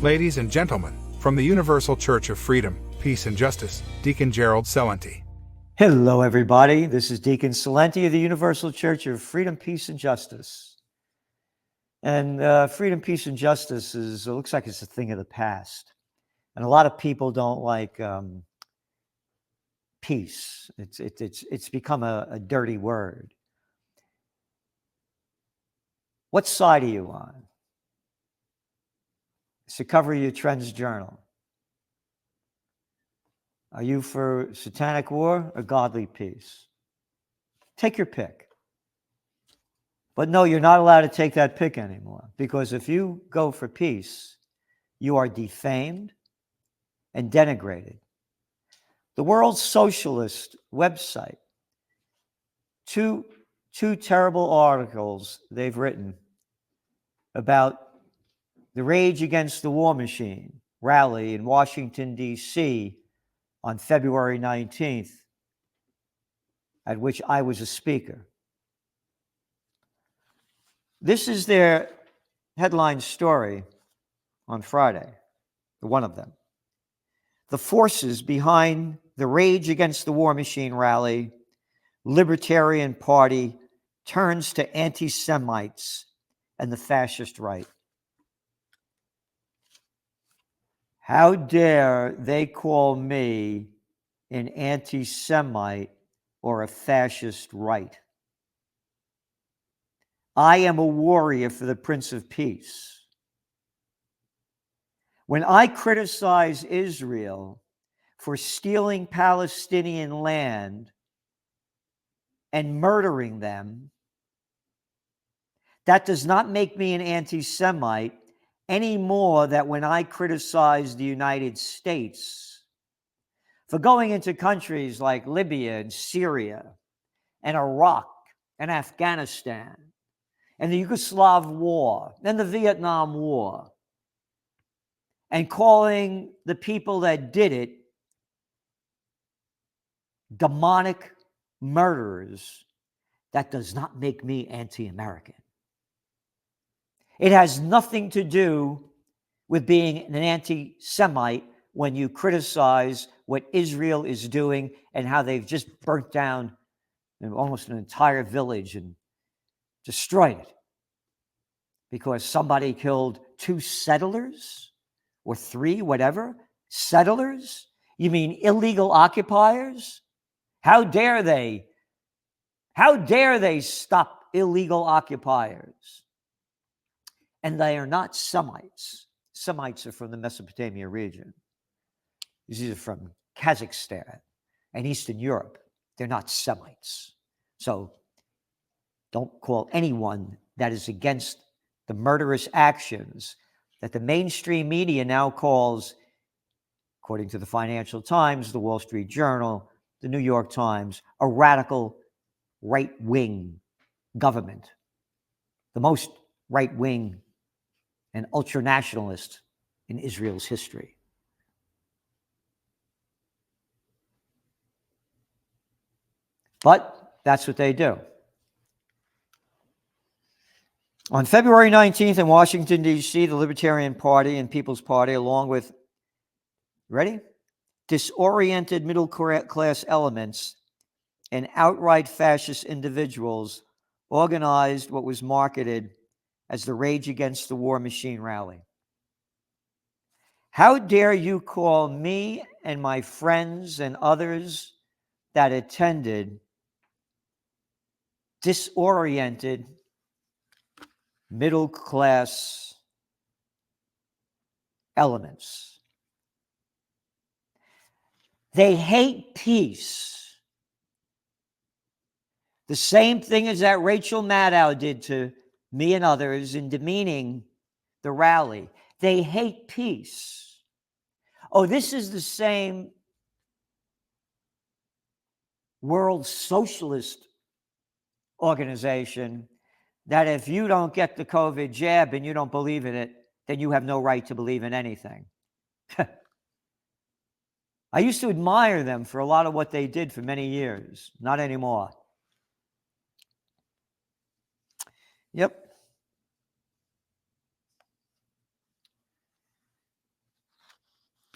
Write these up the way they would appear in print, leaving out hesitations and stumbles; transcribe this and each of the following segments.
Ladies and gentlemen, from the Universal Church of Freedom, Peace and Justice, Deacon Gerald Celente. Hello, everybody. This is Deacon Celente of the Universal Church of Freedom, Peace, and Justice. And freedom, peace, and justice looks like it's a thing of the past. And a lot of people don't like peace. It's become a dirty word. What side are you on? It's the cover of your Trends Journal. Are you for satanic war or godly peace? Take your pick. But no, you're not allowed to take that pick anymore, because if you go for peace, you are defamed and denigrated. The World Socialist website, two terrible articles they've written about the Rage Against the War Machine rally in Washington, D.C. on February 19th, at which I was a speaker. This is their headline story on Friday, one of them. The forces behind the Rage Against the War Machine rally, Libertarian Party turns to anti-Semites and the fascist right. How dare they call me an anti-Semite or a fascist right? I am a warrior for the Prince of Peace. When I criticize Israel for stealing Palestinian land and murdering them, that does not make me an anti-Semite any more than when I criticize the United States for going into countries like Libya and Syria and Iraq and Afghanistan and the Yugoslav War and the Vietnam War and calling the people that did it demonic murderers. That does not make me anti-American. It has nothing to do with being an anti-Semite when you criticize what Israel is doing and how they've just burnt down almost an entire village and destroyed it because somebody killed 2 settlers or 3, whatever. Settlers? You mean illegal occupiers? How dare they? How dare they stop illegal occupiers? And they are not Semites. Semites are from the Mesopotamia region. These are from Kazakhstan and Eastern Europe. They're not Semites. So don't call anyone that is against the murderous actions that the mainstream media now calls, according to the Financial Times, the Wall Street Journal, the New York Times, a radical right-wing government, the most right-wing and ultra-nationalist in Israel's history. But that's what they do. On February 19th in Washington, D.C., the Libertarian Party and People's Party, along with, ready? Disoriented middle-class elements and outright fascist individuals, organized what was marketed as the Rage Against the War Machine rally. How dare you call me and my friends and others that attended disoriented middle-class elements? They hate peace. The same thing as that Rachel Maddow did to me and others in demeaning the rally. They hate peace. Oh, this is the same World Socialist organization that if you don't get the COVID jab and you don't believe in it, then you have no right to believe in anything. I used to admire them for a lot of what they did for many years. Not anymore. Yep.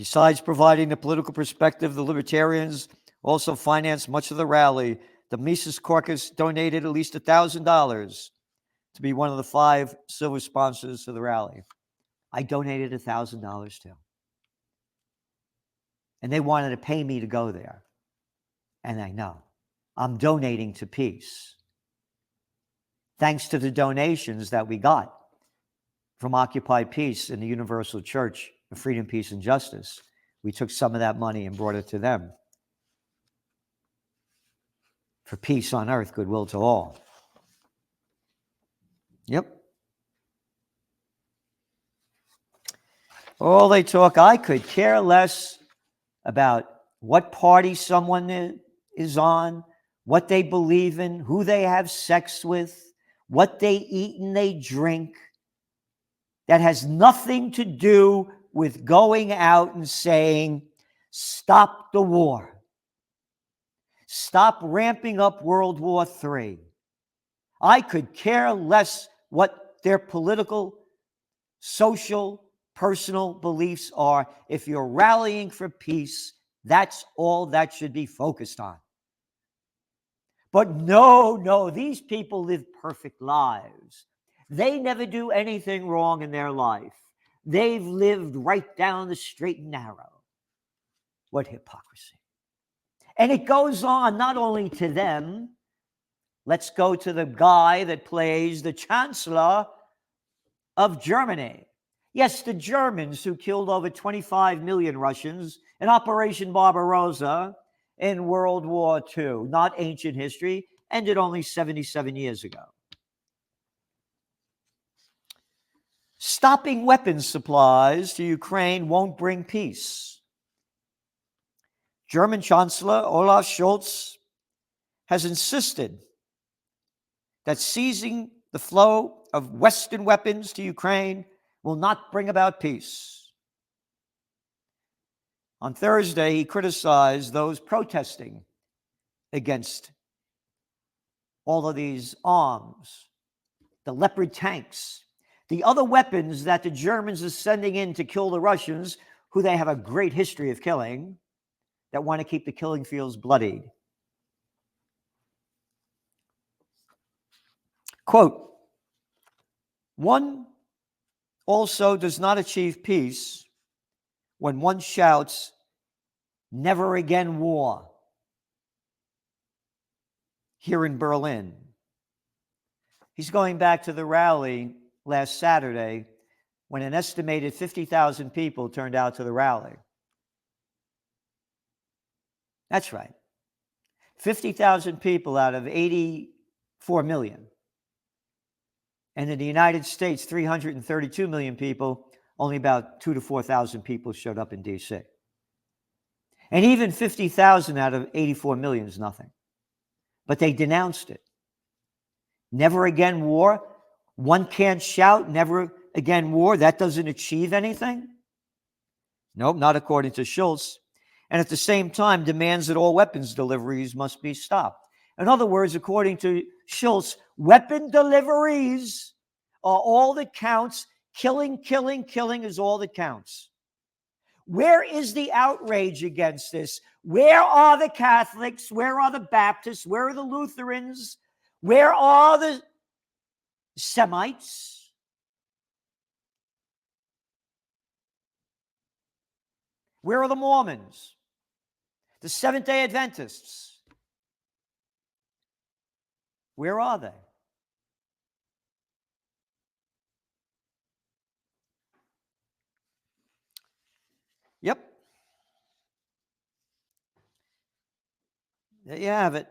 Besides providing the political perspective, the Libertarians also financed much of the rally. The Mises Caucus donated at least $1,000 to be one of the 5 silver sponsors of the rally. I donated $1,000 too. And they wanted to pay me to go there. And I know. I'm donating to peace. Thanks to the donations that we got from Occupy Peace and the Universal Church of Freedom, Peace, and Justice, we took some of that money and brought it to them. For peace on earth, goodwill to all. Yep. All they talk, I could care less about what party someone is on, what they believe in, who they have sex with, what they eat and they drink. That has nothing to do with going out and saying, stop the war. Stop ramping up World War III. I could care less what their political, social, personal beliefs are. If you're rallying for peace, that's all that should be focused on. But no, these people live perfect lives. They never do anything wrong in their life. They've lived right down the straight and narrow. What hypocrisy. And it goes on not only to them. Let's go to the guy that plays the Chancellor of Germany. Yes, the Germans who killed over 25 million Russians in Operation Barbarossa in World War II, not ancient history, ended only 77 years ago. Stopping weapons supplies to Ukraine won't bring peace. German Chancellor Olaf Scholz has insisted that seizing the flow of Western weapons to Ukraine will not bring about peace. On Thursday, he criticized those protesting against all of these arms, the Leopard tanks, the other weapons that the Germans are sending in to kill the Russians, who they have a great history of killing, that want to keep the killing fields bloodied. Quote, one also does not achieve peace when one shouts, never again war, here in Berlin. He's going back to the rally last Saturday when an estimated 50,000 people turned out to the rally. That's right. 50,000 people out of 84 million. And in the United States, 332 million people, only about 2,000 to 4,000 people showed up in D.C. And even 50,000 out of 84 million is nothing. But they denounced it. Never again war. One can't shout, never again war. That doesn't achieve anything. Nope, not according to Scholz. And at the same time, demands that all weapons deliveries must be stopped. In other words, according to Scholz, weapon deliveries are all that counts. Killing is all that counts. Where is the outrage against this? Where are the Catholics? Where are the Baptists? Where are the Lutherans? Where are the Semites? Where are the Mormons? The Seventh-day Adventists? Where are they? Yep. There you have it.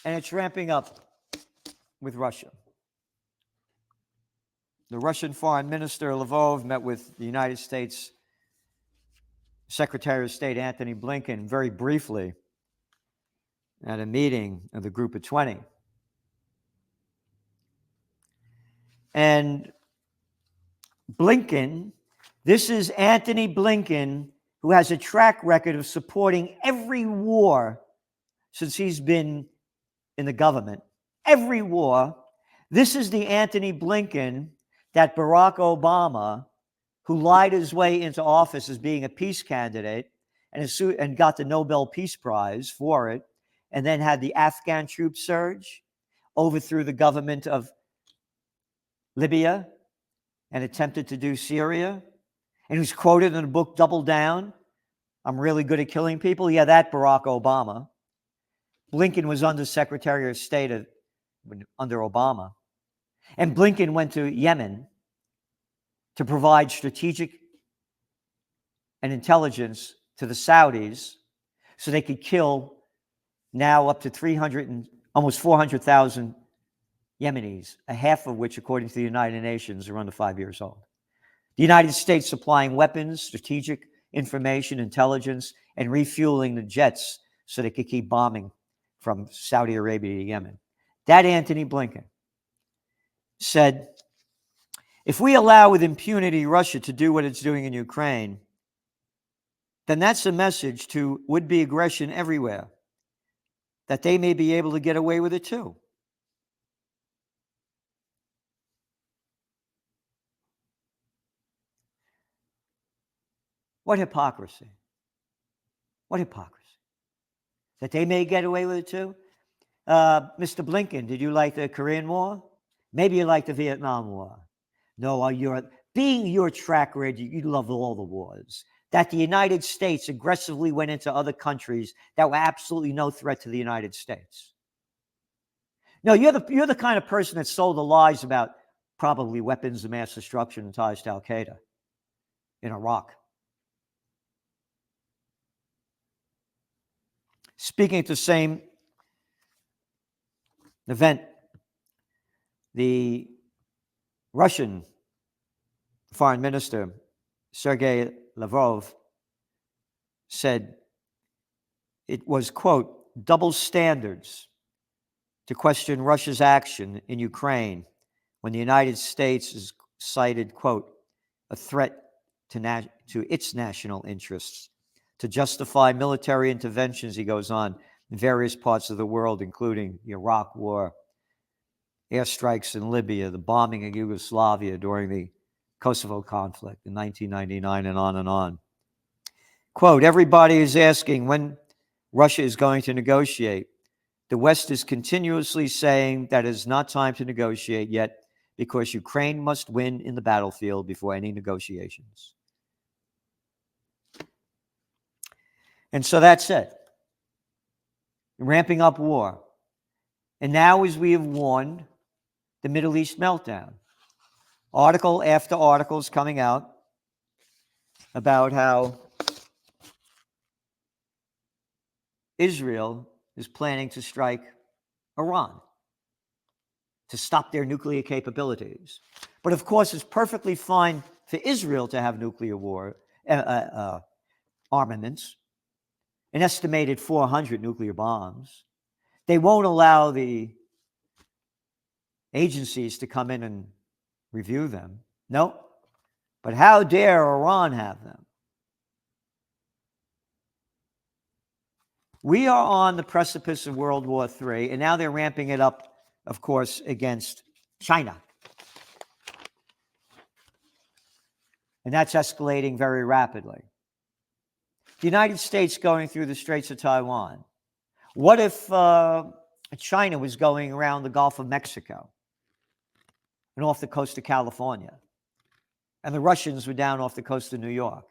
And it's ramping up with Russia. The Russian Foreign Minister Lavrov met with the United States Secretary of State Antony Blinken very briefly at a meeting of the Group of 20. And Blinken, this is Antony Blinken, who has a track record of supporting every war since he's been in the government. Every war. This is the Antony Blinken that Barack Obama, who lied his way into office as being a peace candidate and got the Nobel Peace Prize for it, and then had the Afghan troop surge, overthrew the government of Libya, and attempted to do Syria, and who's quoted in the book Double Down, I'm really good at killing people. Yeah, that Barack Obama. Blinken was under Secretary of State under Obama. And Blinken went to Yemen to provide strategic and intelligence to the Saudis so they could kill now up to 300 and almost 400,000 Yemenis, a half of which, according to the United Nations, are under 5 years old. The United States supplying weapons, strategic information, intelligence, and refueling the jets so they could keep bombing from Saudi Arabia to Yemen. That Antony Blinken said, if we allow with impunity Russia to do what it's doing in Ukraine, then that's a message to would-be aggression everywhere, that they may be able to get away with it too. What hypocrisy. What hypocrisy. That they may get away with it too? Mr. Blinken, did you like the Korean War? Maybe you like the Vietnam War. No, being your track record, you love all the wars. That the United States aggressively went into other countries that were absolutely no threat to the United States. No, you're the kind of person that sold the lies about probably weapons of mass destruction and ties to Al-Qaeda in Iraq. Speaking at the same event, the Russian Foreign Minister, Sergei Lavrov, said it was, quote, double standards to question Russia's action in Ukraine when the United States is cited, quote, a threat to its national interests, to justify military interventions, he goes on, in various parts of the world, including the Iraq War, airstrikes in Libya, the bombing of Yugoslavia during the Kosovo conflict in 1999, and on and on. Quote, everybody is asking when Russia is going to negotiate. The West is continuously saying that it is not time to negotiate yet because Ukraine must win in the battlefield before any negotiations. And so that's it. Ramping up war. And now, as we have warned, the Middle East meltdown. Article after article is coming out about how Israel is planning to strike Iran to stop their nuclear capabilities. But of course, it's perfectly fine for Israel to have nuclear armaments, an estimated 400 nuclear bombs. They won't allow the agencies to come in and review them. No. But how dare Iran have them? We are on the precipice of World War III, and now they're ramping it up, of course, against China. And that's escalating very rapidly. The United States going through the Straits of Taiwan. What if China was going around the Gulf of Mexico and off the coast of California, and the Russians were down off the coast of New York?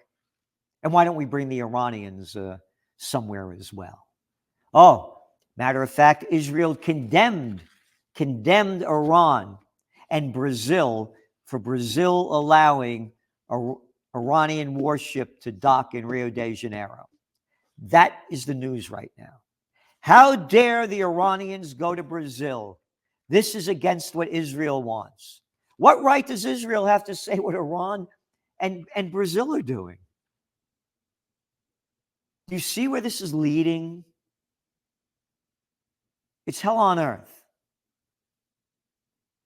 And why don't we bring the Iranians somewhere as well? Oh, matter of fact, Israel condemned Iran and Brazil for Brazil allowing an Iranian warship to dock in Rio de Janeiro. That is the news right now. How dare the Iranians go to Brazil? This is against what Israel wants. What right does Israel have to say what Iran and Brazil are doing? Do you see where this is leading? It's hell on earth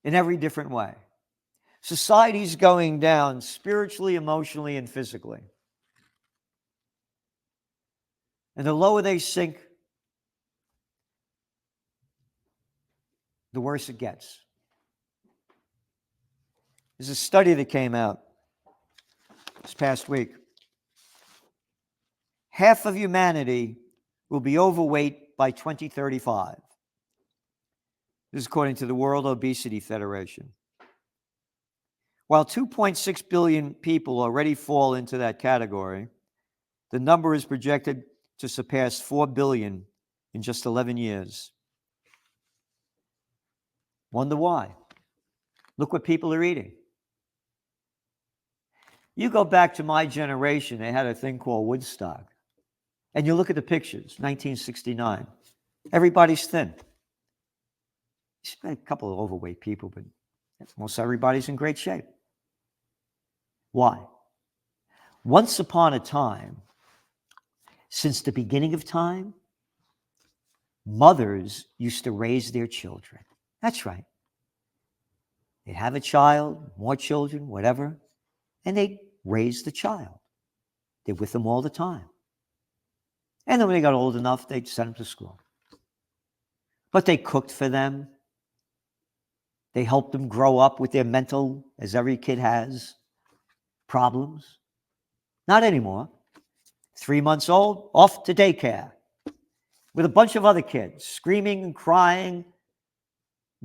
in every different way. Society's going down spiritually, emotionally, and physically. And the lower they sink, the worse it gets. There's a study that came out this past week. Half of humanity will be overweight by 2035. This is according to the World Obesity Federation. While 2.6 billion people already fall into that category, the number is projected to surpass 4 billion in just 11 years. Wonder why? Look what people are eating. You go back to my generation, they had a thing called Woodstock. And you look at the pictures, 1969. Everybody's thin. There's been a couple of overweight people, but most everybody's in great shape. Why? Once upon a time, since the beginning of time, mothers used to raise their children. That's right. They'd have a child, more children, whatever, and they'd raise the child. They're with them all the time. And then when they got old enough, they'd send them to school. But they cooked for them. They helped them grow up with their mental, as every kid has, problems. Not anymore. 3 months old, off to daycare with a bunch of other kids, screaming and crying,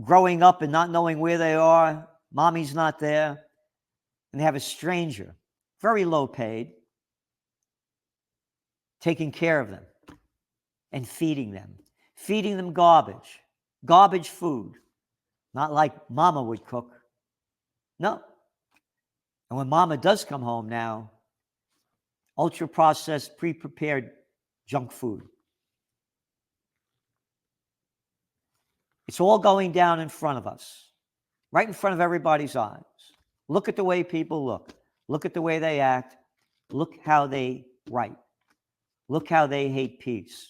growing up and not knowing where they are. Mommy's not there. And they have a stranger, very low paid, taking care of them and feeding them garbage food, not like mama would cook. No. And when mama does come home now, ultra-processed, pre-prepared junk food. It's all going down in front of us, right in front of everybody's eyes. Look at the way people look. Look at the way they act. Look how they write. Look how they hate peace.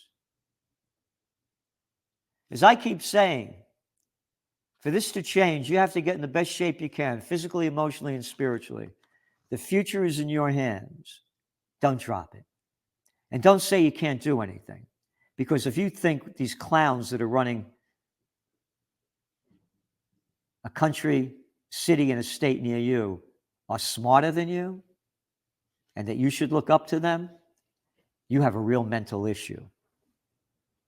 As I keep saying, for this to change, you have to get in the best shape you can, physically, emotionally, and spiritually. The future is in your hands. Don't drop it. And don't say you can't do anything. Because if you think these clowns that are running a country, city, and a state near you are smarter than you, and that you should look up to them, you have a real mental issue.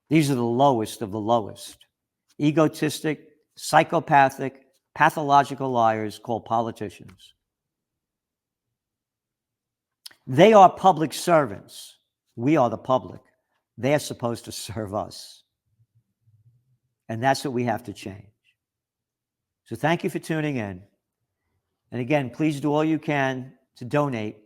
These are the lowest of the lowest. Egotistic, psychopathic, pathological liars called politicians. They are public servants. We are the public. They're supposed to serve us. And that's what we have to change. So thank you for tuning in. And again, please do all you can to donate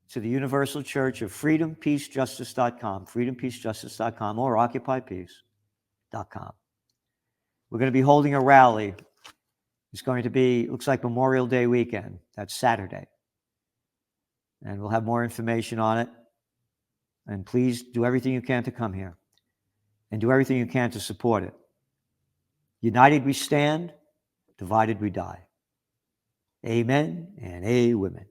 to the Universal Church of freedompeacejustice.com, freedompeacejustice.com, or occupypeace.com. We're going to be holding a rally. It's going to be, looks like Memorial Day weekend. That's Saturday. And we'll have more information on it. And please do everything you can to come here. And do everything you can to support it. United we stand, divided we die. Amen and amen.